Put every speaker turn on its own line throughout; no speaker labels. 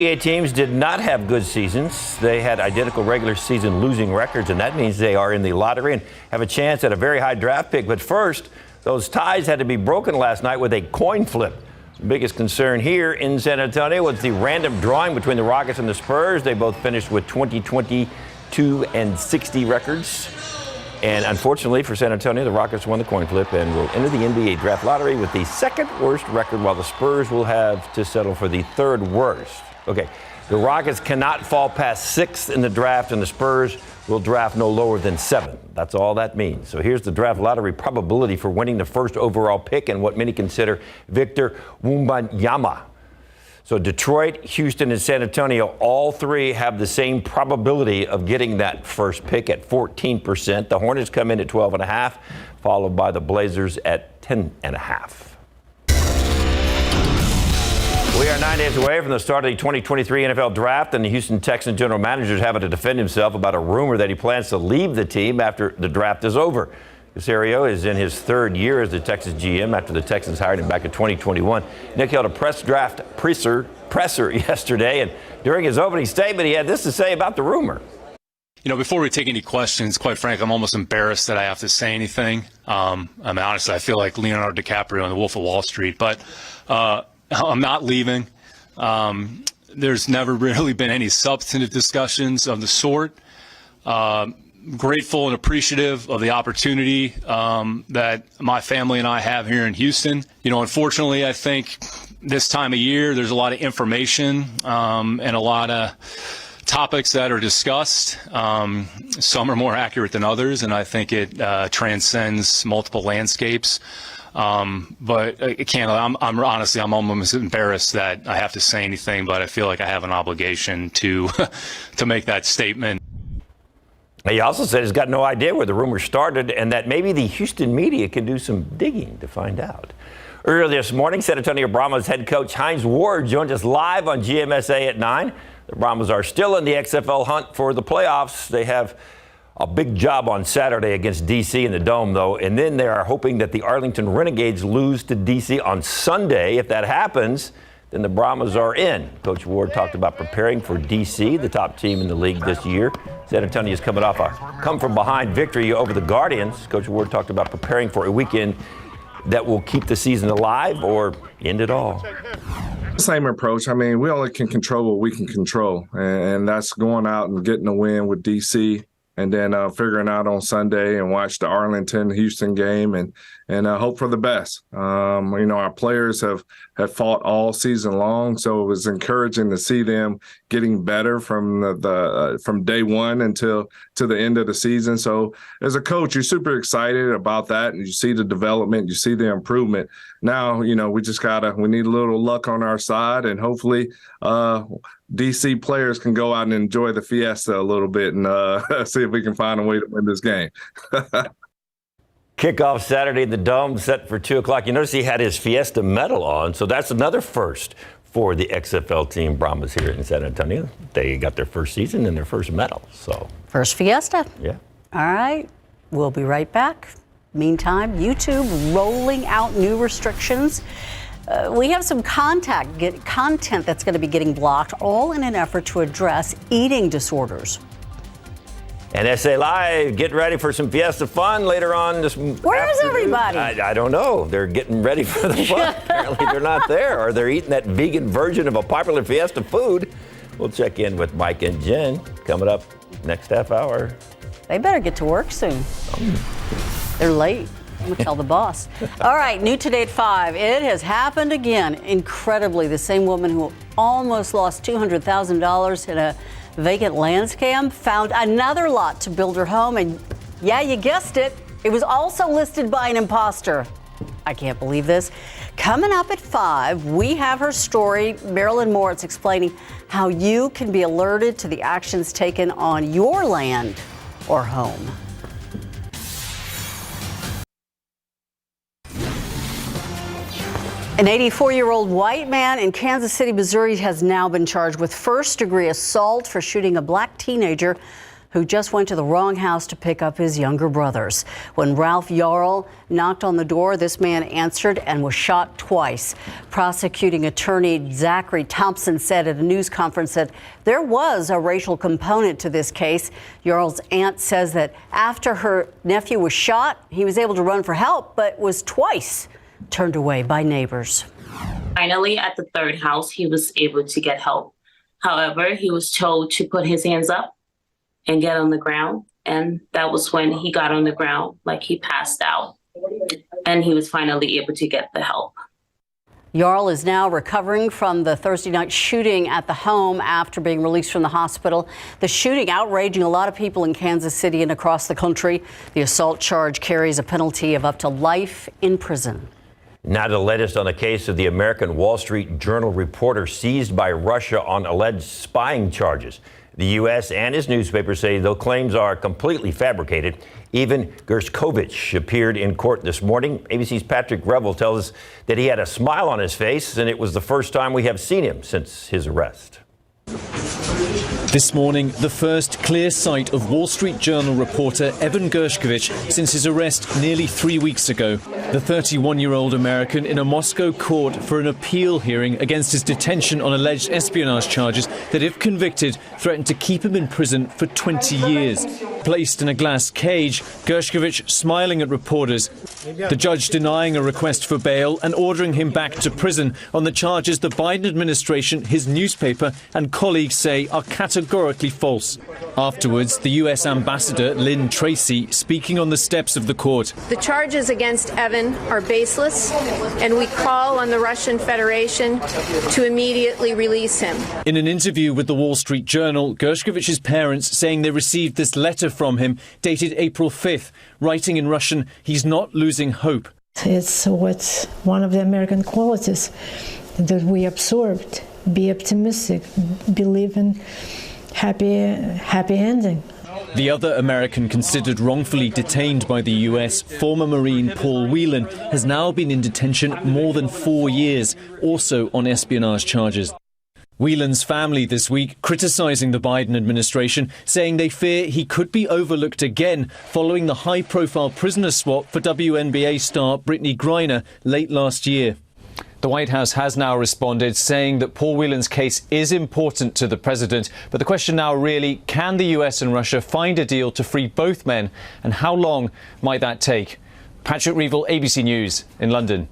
NBA teams did not have good seasons. They had identical regular season losing records, and that means they are in the lottery and have a chance at a very high draft pick. But first, those ties had to be broken last night with a coin flip. The biggest concern here in San Antonio was the random drawing between the Rockets and the Spurs. They both finished with 20-22 and 60 records. And unfortunately for San Antonio, the Rockets won the coin flip and will enter the NBA draft lottery with the second worst record, while the Spurs will have to settle for the third worst. Okay, the Rockets cannot fall past 6th in the draft, and the Spurs will draft no lower than 7th. That's all that means. So here's the draft lottery probability for winning the first overall pick and what many consider Victor Wembanyama. So Detroit, Houston, and San Antonio, all three have the same probability of getting that first pick at 14%. The Hornets come in at 12.5, followed by the Blazers at 10.5. We are 9 days away from the start of the 2023 NFL Draft, and the Houston Texans general manager is having to defend himself about a rumor that he plans to leave the team after the draft is over. Caserio is in his third year as the Texans GM after the Texans hired him back in 2021. Nick held a press draft presser yesterday, and during his opening statement, he had this to say about the rumor.
You know, before we take any questions, quite frankly, I'm almost embarrassed that I have to say anything. I mean, honestly, I feel like Leonardo DiCaprio in The Wolf of Wall Street, but I'm not leaving. There's never really been any substantive discussions of the sort. Grateful and appreciative of the opportunity that my family and I have here in Houston. You know, unfortunately, I think this time of year, there's a lot of information and a lot of topics that are discussed. Some are more accurate than others, and I think it transcends multiple landscapes. But I can't, I'm honestly, I'm almost embarrassed that I have to say anything, but I feel like I have an obligation to make that statement.
He also said he's got no idea where the rumor started and that maybe the Houston media can do some digging to find out. Earlier this morning, San Antonio Brahmas head coach Hines Ward joined us live on GMSA at 9. The Brahmas are still in the XFL hunt for the playoffs. They have a big job on Saturday against D.C. in the Dome, though, and then they are hoping that the Arlington Renegades lose to D.C. on Sunday. If that happens, then the Brahmas are in. Coach Ward talked about preparing for D.C., the top team in the league this year. San Antonio is coming off a come-from-behind victory over the Guardians. Coach Ward talked about preparing for a weekend that will keep the season alive or end it all.
Same approach. I mean, we only can control what we can control, and that's going out and getting a win with D.C., and then figuring out on Sunday and watch the Arlington-Houston game and hope for the best. You know, our players have fought all season long, so it was encouraging to see them getting better from from day one until to the end of the season. So as a coach, you're super excited about that, and you see the development, you see the improvement. Now, you know, we need a little luck on our side, and hopefully DC players can go out and enjoy the Fiesta a little bit and see if we can find a way to win this game.
Kickoff Saturday in the Dome, set for 2 o'clock. You notice he had his Fiesta medal on, so that's another first for the XFL team Brahmas here in San Antonio. They got their first season and their first medal. So
first Fiesta.
Yeah. All
right. We'll be right back. Meantime, YouTube rolling out new restrictions. We have some content that's going to be getting blocked, all in an effort to address eating disorders.
And SA Live, get ready for some Fiesta fun later on this afternoon.
Where's everybody?
I don't know. They're getting ready for the fun. Apparently they're not there, or they're eating that vegan version of a popular Fiesta food. We'll check in with Mike and Jen coming up next half hour.
They better get to work soon. They're late. I'm going to tell the boss. All right, new today at 5. It has happened again. Incredibly, the same woman who almost lost $200,000 in a vacant land scam found another lot to build her home. And yeah, you guessed it. It was also listed by an imposter. I can't believe this. Coming up at 5, we have her story. Marilyn Moritz explaining how you can be alerted to the actions taken on your land or home. An 84-year-old white man in Kansas City, Missouri has now been charged with first-degree assault for shooting a black teenager who just went to the wrong house to pick up his younger brothers. When Ralph Yarl knocked on the door, this man answered and was shot twice. Prosecuting attorney Zachary Thompson said at a news conference that there was a racial component to this case. Yarl's aunt says that after her nephew was shot, he was able to run for help, but was twice turned away by neighbors.
Finally, at the third house, he was able to get help. However, he was told to put his hands up and get on the ground. And that was when he got on the ground, like he passed out. And he was finally able to get the help.
Yarl is now recovering from the Thursday night shooting at the home after being released from the hospital. The shooting outraging a lot of people in Kansas City and across the country. The assault charge carries a penalty of up to life in prison.
Now to the latest on the case of the American Wall Street Journal reporter seized by Russia on alleged spying charges. The U.S. and his newspaper say the claims are completely fabricated. Even Gershkovich appeared in court this morning. ABC's Patrick Revel tells us that he had a smile on his face, and it was the first time we have seen him since his arrest.
This morning, the first clear sight of Wall Street Journal reporter Evan Gershkovich since his arrest nearly 3 weeks ago. The 31-year-old American in a Moscow court for an appeal hearing against his detention on alleged espionage charges that, if convicted, threatened to keep him in prison for 20 years. Placed in a glass cage, Gershkovich smiling at reporters. The judge denying a request for bail and ordering him back to prison on the charges the Biden administration, his newspaper and colleagues say are categorically false. Afterwards, the U.S. Ambassador Lynn Tracy speaking on the steps of the court.
The charges against Evan are baseless, and we call on the Russian Federation to immediately release him.
In an interview with the Wall Street Journal, Gershkovich's parents saying they received this letter from him dated April 5th, writing in Russian, he's not losing hope.
It's what's one of the American qualities that we absorbed. Be optimistic, believe in happy ending.
The other American considered wrongfully detained by the U.S., former Marine Paul Whelan, has now been in detention more than 4 years, also on espionage charges. Whelan's family this week criticising the Biden administration, saying they fear he could be overlooked again following the high-profile prisoner swap for WNBA star Brittany Griner late last year. The White House has now responded, saying that Paul Whelan's case is important to the president. But the question now really, can the US and Russia find a deal to free both men? And how long might that take? Patrick Revel, ABC News in London.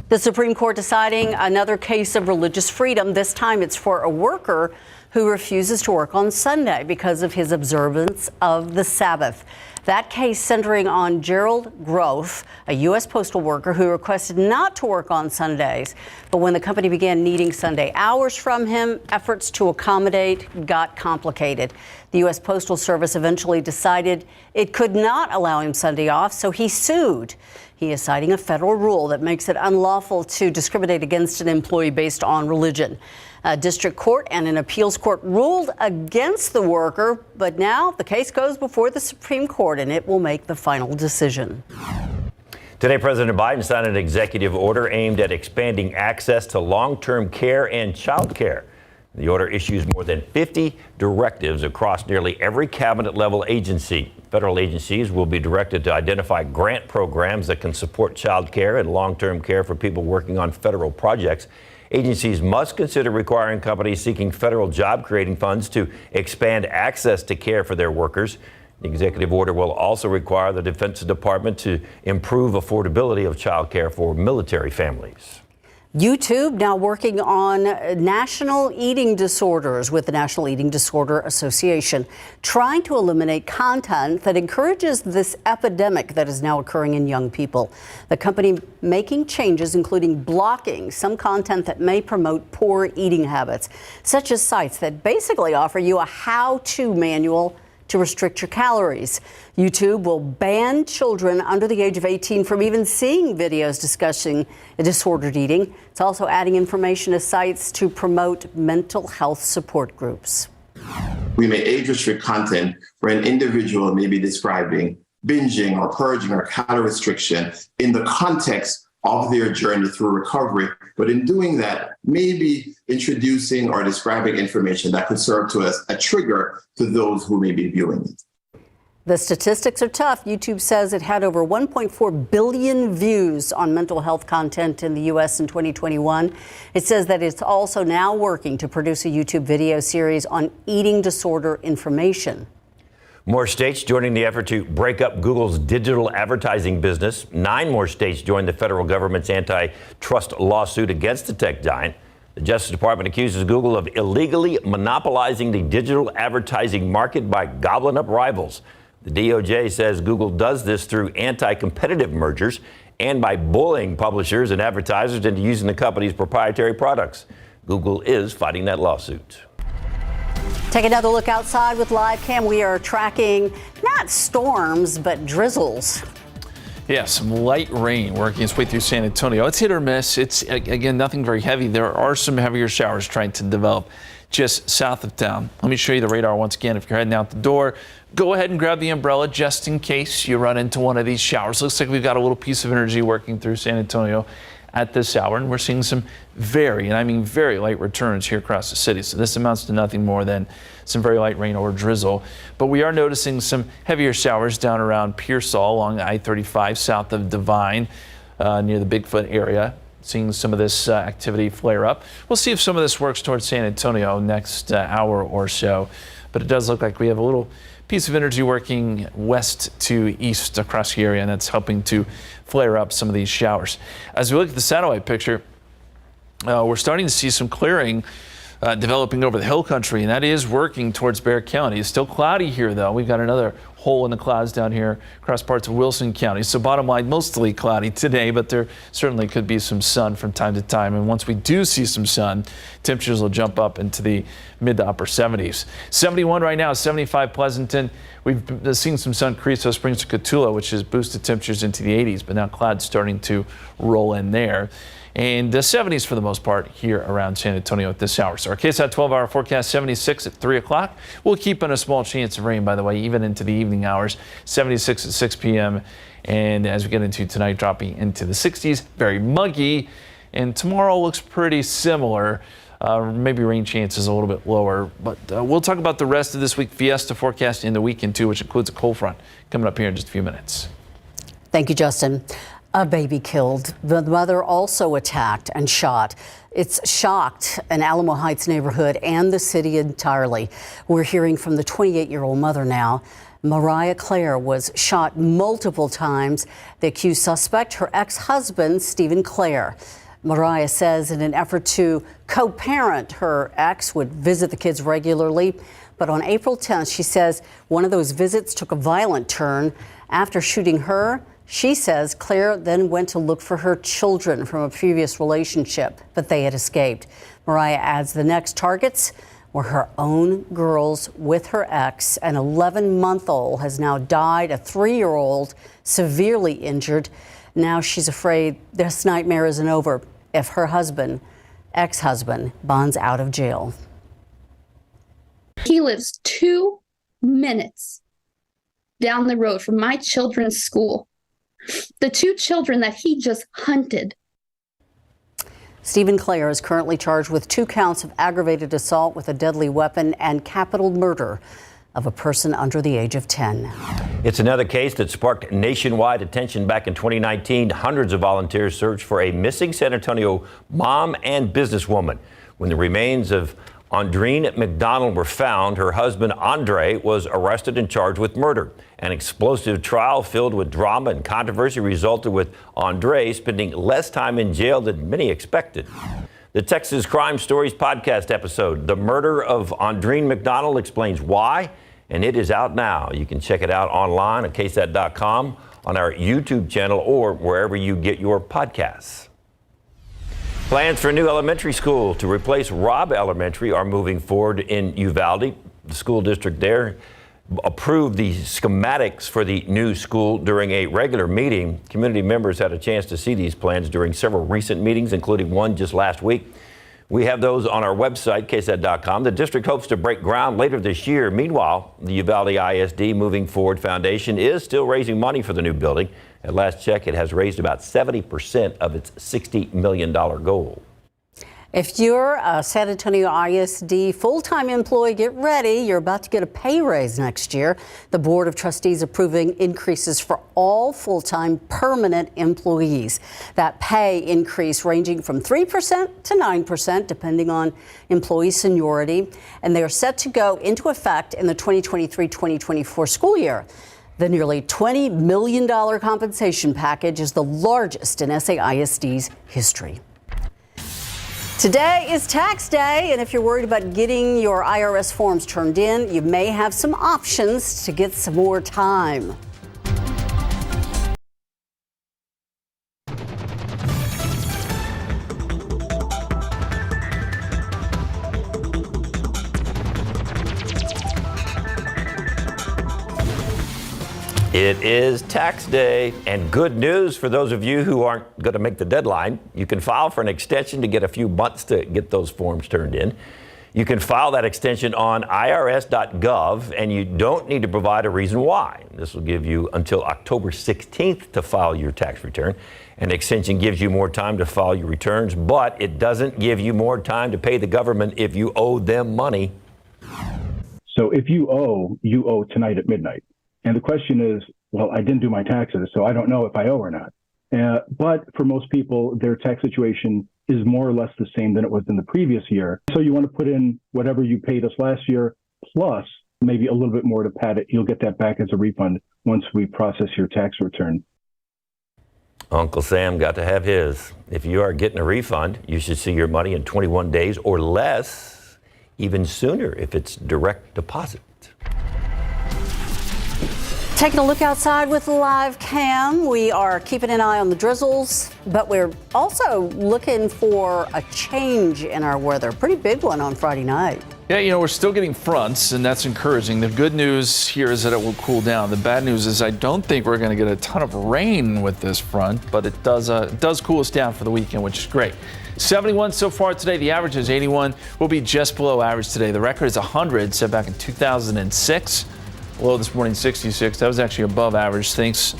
The Supreme Court deciding another case of religious freedom. This time it's for a worker who refuses to work on Sunday because of his observance of the Sabbath. That case centering on Gerald Groth, a U.S. postal worker who requested not to work on Sundays. But when the company began needing Sunday hours from him, efforts to accommodate got complicated. The U.S. Postal Service eventually decided it could not allow him Sunday off, so he sued. He is citing a federal rule that makes it unlawful to discriminate against an employee based on religion. A district court and an appeals court ruled against the worker, but now the case goes before the Supreme Court and it will make the final decision.
Today, President Biden signed an executive order aimed at expanding access to long-term care and child care. The order issues more than 50 directives across nearly every cabinet-level agency. Federal agencies will be directed to identify grant programs that can support child care and long-term care for people working on federal projects. Agencies must consider requiring companies seeking federal job-creating funds to expand access to care for their workers. The executive order will also require the Defense Department to improve affordability of child care for military families.
YouTube now working on national eating disorders with the National Eating Disorder Association, trying to eliminate content that encourages this epidemic that is now occurring in young people. The company making changes, including blocking some content that may promote poor eating habits, such as sites that basically offer you a how-to manual to restrict your calories. YouTube will ban children under the age of 18 from even seeing videos discussing disordered eating. It's also adding information to sites to promote mental health support groups.
We may age restrict content where an individual may be describing binging or purging or calorie restriction in the context of their journey through recovery. But in doing that, maybe introducing or describing information that could serve to as a trigger to those who may be viewing it.
The statistics are tough. YouTube says it had over 1.4 billion views on mental health content in the U.S. in 2021. It says that it's also now working to produce a YouTube video series on eating disorder information.
More states joining the effort to break up Google's digital advertising business. 9 more states joined the federal government's antitrust lawsuit against the tech giant. The Justice Department accuses Google of illegally monopolizing the digital advertising market by gobbling up rivals. The DOJ says Google does this through anti-competitive mergers and by bullying publishers and advertisers into using the company's proprietary products. Google is fighting that lawsuit.
Take another look outside with live cam. We are tracking not storms, but drizzles.
Yeah, some light rain working its way through San Antonio. It's hit or miss. It's, again, nothing very heavy. There are some heavier showers trying to develop just south of town. Let me show you the radar once again. If you're heading out the door, go ahead and grab the umbrella just in case you run into one of these showers. Looks like we've got a little piece of energy working through San Antonio at this hour, and we're seeing some very light returns here across the city. So this amounts to nothing more than some very light rain or drizzle. But we are noticing some heavier showers down around Pearsall along I-35 south of Divine near the Bigfoot area. Seeing some of this activity flare up. We'll see if some of this works towards San Antonio next hour or so. But it does look like we have a little piece of energy working west to east across the area, and that's helping to flare up some of these showers. As we look at the satellite picture, we're starting to see some clearing developing over the hill country, and that is working towards Bexar County. It's still cloudy here, though. We've got another hole in the clouds down here across parts of Wilson County. So bottom line, mostly cloudy today, but there certainly could be some sun from time to time. And once we do see some sun, temperatures will jump up into the mid to upper 70s. 71 right now, 75 Pleasanton. We've seen some sun Creosote Springs to Cotulla, which has boosted temperatures into the 80s, but now clouds starting to roll in there. And the 70s for the most part here around San Antonio at this hour. So our KSAT 12-hour forecast, 76 at 3 o'clock. We'll keep in a small chance of rain, by the way, even into the evening hours, 76 at 6 p.m. And as we get into tonight, dropping into the 60s, very muggy. And tomorrow looks pretty similar. Maybe rain chances a little bit lower. But we'll talk about the rest of this week Fiesta forecast in the weekend, too, which includes a cold front coming up here in just a few minutes.
Thank you, Justin. A baby killed. The mother also attacked and shot. It's shocked an Alamo Heights neighborhood and the city entirely. We're hearing from the 28-year-old mother now. Mariah Clare was shot multiple times. The accused suspect, her ex-husband, Stephen Clare. Mariah says in an effort to co-parent, her ex would visit the kids regularly. But on April 10th, she says one of those visits took a violent turn. After shooting her, she says Claire then went to look for her children from a previous relationship, but they had escaped. Mariah adds the next targets were her own girls with her ex. An 11-month-old has now died, a 3-year-old severely injured. Now she's afraid this nightmare isn't over if her husband, ex-husband, bonds out of jail.
He lives 2 minutes down the road from my children's school. The 2 children that he just hunted.
Stephen Clare is currently charged with 2 counts of aggravated assault with a deadly weapon and capital murder of a person under the age of 10.
It's another case that sparked nationwide attention back in 2019. Hundreds of volunteers searched for a missing San Antonio mom and businesswoman. When the remains of Andreen McDonald were found, her husband Andre was arrested and charged with murder. An explosive trial filled with drama and controversy resulted with Andre spending less time in jail than many expected. The Texas Crime Stories podcast episode, The Murder of Andreen McDonald, explains why, and it is out now. You can check it out online at KSAT.com, on our YouTube channel, or wherever you get your podcasts. Plans for a new elementary school to replace Robb Elementary are moving forward in Uvalde. The school district there approved the schematics for the new school during a regular meeting. Community members had a chance to see these plans during several recent meetings, including one just last week. We have those on our website, KSAT12. The district hopes to break ground later this year. Meanwhile, the Uvalde ISD Moving Forward Foundation is still raising money for the new building. At last check, it has raised about 70% of its $60 million goal.
If you're a San Antonio ISD full-time employee, get ready. You're about to get a pay raise next year. The Board of Trustees approving increases for all full-time permanent employees. That pay increase ranging from 3% to 9%, depending on employee seniority. And they are set to go into effect in the 2023-2024 school year. The nearly $20 million compensation package is the largest in SAISD's history. Today is tax day, and if you're worried about getting your IRS forms turned in, you may have some options to get some more time.
It is tax day, and good news for those of you who aren't going to make the deadline. You can file for an extension to get a few months to get those forms turned in. You can file that extension on irs.gov, and you don't need to provide a reason why. This will give you until October 16th to file your tax return. An extension gives you more time to file your returns, but it doesn't give you more time to pay the government if you owe them money.
So if you owe tonight at midnight. And the question is, well, I didn't do my taxes, so I don't know if I owe or not. But for most people, their tax situation is more or less the same than it was in the previous year. So you want to put in whatever you paid us last year, plus maybe a little bit more to pad it. You'll get that back as a refund once we process your tax return.
Uncle Sam got to have his. If you are getting a refund, you should see your money in 21 days or less, even sooner if it's direct deposit.
Taking a look outside with the live cam. We are keeping an eye on the drizzles, but we're also looking for a change in our weather. Pretty big one on Friday night.
Yeah, we're still getting fronts, and that's encouraging. The good news here is that it will cool down. The bad news is I don't think we're going to get a ton of rain with this front, but it does cool us down for the weekend, which is great. 71 so far today. The average is 81. We'll be just below average today. The record is 100 set back in 2006. Low this morning, 66. That was actually above average thanks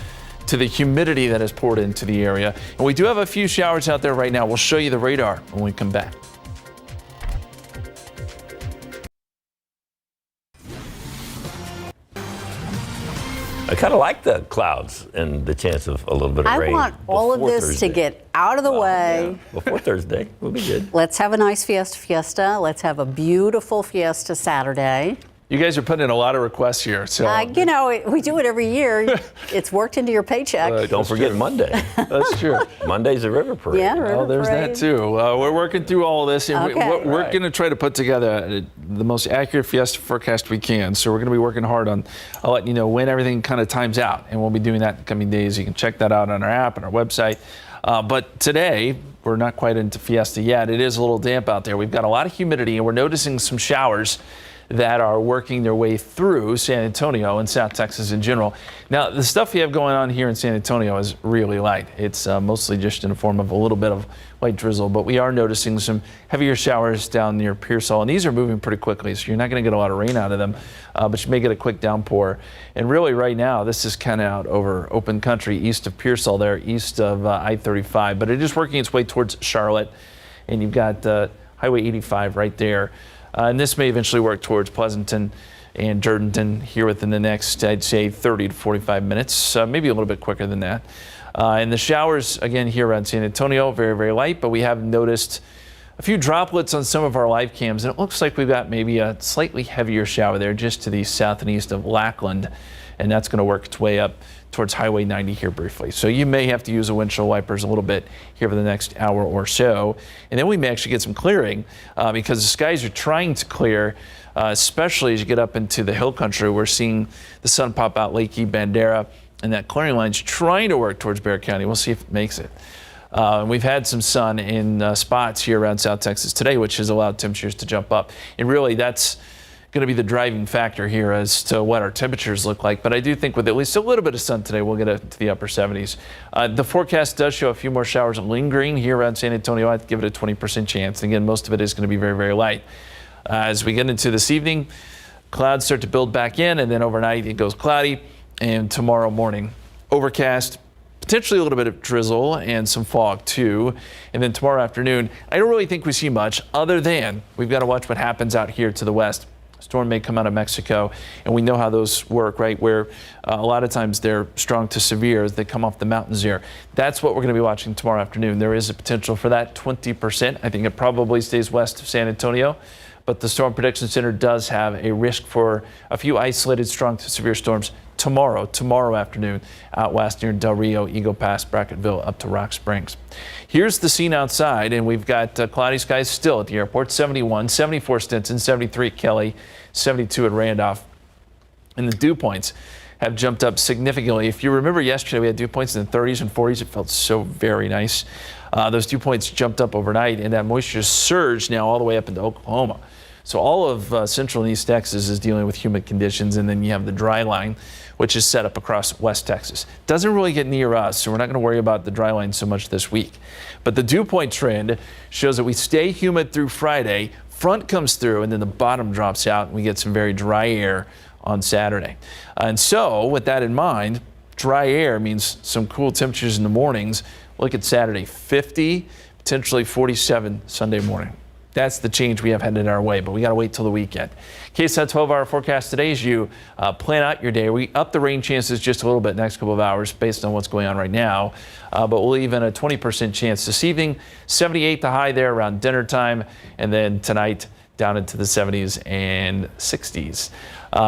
to the humidity that has poured into the area. And we do have a few showers out there right now. We'll show you the radar when we come back.
I kind of like the clouds and the chance of a little bit of rain.
I want all of this
Thursday.
to get out of the way.
Yeah, before Thursday, we'll be good.
Let's have a nice Fiesta. Let's have a beautiful Fiesta Saturday.
You guys are putting in a lot of requests here. So
we do it every year. It's worked into your paycheck.
Don't forget Monday.
That's true.
Monday's the River Parade.
Yeah, River
there's
Parade.
that too. We're working through all of this, and
Okay.
we're going to try to put together the most accurate Fiesta forecast we can. So we're going to be working hard on letting you know when everything kind of times out, and we'll be doing that in the coming days. You can check that out on our app and our website. But today, we're not quite into Fiesta yet. It is a little damp out there. We've got a lot of humidity, and we're noticing some showers that are working their way through San Antonio and South Texas in general. Now, the stuff we have going on here in San Antonio is really light. It's mostly just in the form of a little bit of light drizzle, but we are noticing some heavier showers down near Pearsall, and these are moving pretty quickly, so you're not going to get a lot of rain out of them, but you may get a quick downpour. And really right now, this is kind of out over open country east of Pearsall there, east of I-35, but it is working its way towards Charlotte, and you've got Highway 85 right there. And this may eventually work towards Pleasanton and Jourdanton here within the next, I'd say, 30 to 45 minutes, maybe a little bit quicker than that. And the showers, again, here around San Antonio, very, very light, but we have noticed a few droplets on some of our live cams, and it looks like we've got maybe a slightly heavier shower there just to the south and east of Lackland, and that's going to work its way up towards Highway 90 here briefly. So you may have to use the windshield wipers a little bit here for the next hour or so. And then we may actually get some clearing because the skies are trying to clear, especially as you get up into the hill country. We're seeing the sun pop out Lake Bandera, and that clearing line's trying to work towards Bexar County. We'll see if it makes it. We've had some sun in spots here around South Texas today, which has allowed temperatures to jump up. And really, that's going to be the driving factor here as to what our temperatures look like. But I do think with at least a little bit of sun today, we'll get to the upper 70s. The forecast does show a few more showers lingering here around San Antonio. I'd give it a 20% chance. And again, most of it is going to be very, very light. As we get into this evening, clouds start to build back in, and then overnight it goes cloudy. And tomorrow morning, overcast, potentially a little bit of drizzle and some fog too. And then tomorrow afternoon, I don't really think we see much other than we've got to watch what happens out here to the west. Storm may come out of Mexico, and we know how those work, right? Where a lot of times they're strong to severe as they come off the mountains here. That's what we're going to be watching tomorrow afternoon. There is a potential for that 20%. I think it probably stays west of San Antonio, but the Storm Prediction Center does have a risk for a few isolated strong to severe storms tomorrow afternoon out west near Del Rio, Eagle Pass, Bracketville up to Rock Springs. Here's the scene outside, and we've got cloudy skies still at the airport. 71, 74 Stinson, 73 Kelly, 72 at Randolph. And the dew points have jumped up significantly. If you remember yesterday, we had dew points in the 30s and 40s. It felt so very nice. Those dew points jumped up overnight, and that moisture surged now all the way up into Oklahoma. So all of central and east Texas is dealing with humid conditions, and then you have the dry line, which is set up across West Texas. Doesn't really get near us, so we're not going to worry about the dry line so much this week. But the dew point trend shows that we stay humid through Friday, front comes through, and then the bottom drops out, and we get some very dry air on Saturday. And so with that in mind, dry air means some cool temperatures in the mornings. Look at Saturday, 50, potentially 47 Sunday morning. That's the change we have headed our way, but we got to wait till the weekend. KSAT 12-hour forecast today as you plan out your day. We up the rain chances just a little bit next couple of hours based on what's going on right now, but we'll even a 20% chance this evening. 78 the high there around dinner time, and then tonight down into the 70s and 60s.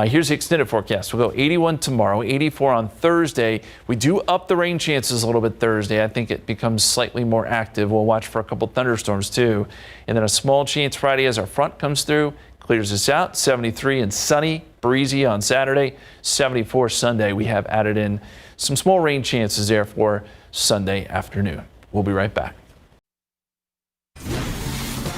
Here's the extended forecast. We'll go 81 tomorrow, 84 on Thursday. We do up the rain chances a little bit Thursday. I think it becomes slightly more active. We'll watch for a couple thunderstorms too. And then a small chance Friday as our front comes through, clears us out. 73 and sunny, breezy on Saturday. 74 Sunday. We have added in some small rain chances there for Sunday afternoon. We'll be right back.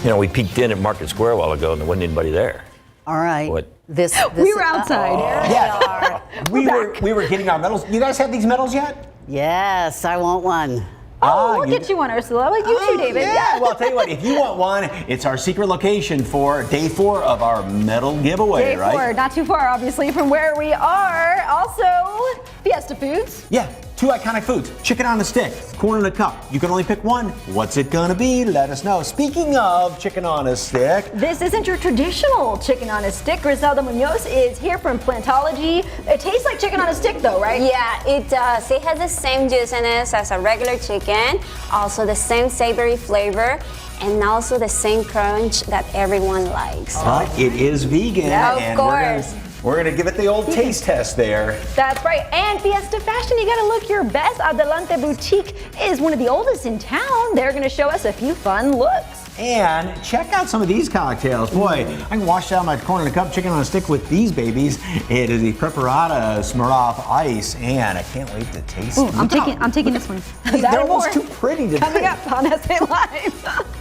You know, we peeked in at Market Square a while ago and there wasn't anybody there.
All right.
What?
This
we were outside.
Yeah.
we were getting our medals. You guys have these medals yet?
Yes, I want one.
Oh,
We'll get you one, Ursula. Like you too, David.
Yeah. Well, I'll tell you what. If you want one, it's our secret location for day 4 of our medal giveaway,
Day
right?
4, not too far, obviously, from where we are. Also, Fiesta Foods.
Yeah, 2 iconic foods. Chicken on a stick, corn in a cup. You can only pick one. What's it gonna be? Let us know. Speaking of chicken on a stick.
This isn't your traditional chicken on a stick. Griselda Munoz is here from Plantology. It tastes like chicken on a stick though, right?
Yeah, it does. It has the same juiciness as a regular chicken, also the same savory flavor, and also the same crunch that everyone likes.
But it is vegan.
Of
and
course.
We're gonna give it the old taste test there.
That's right. And Fiesta Fashion, you gotta look your best. Adelante Boutique is one of the oldest in town. They're gonna show us a few fun looks.
And check out some of these cocktails. Boy, I can wash down my corn in a cup, chicken on a stick with these babies. It is the Preparata Smirnoff Ice, and I can't wait to taste it.
I'm taking this one.
They're almost too pretty to
Coming
drink.
up on SA Live.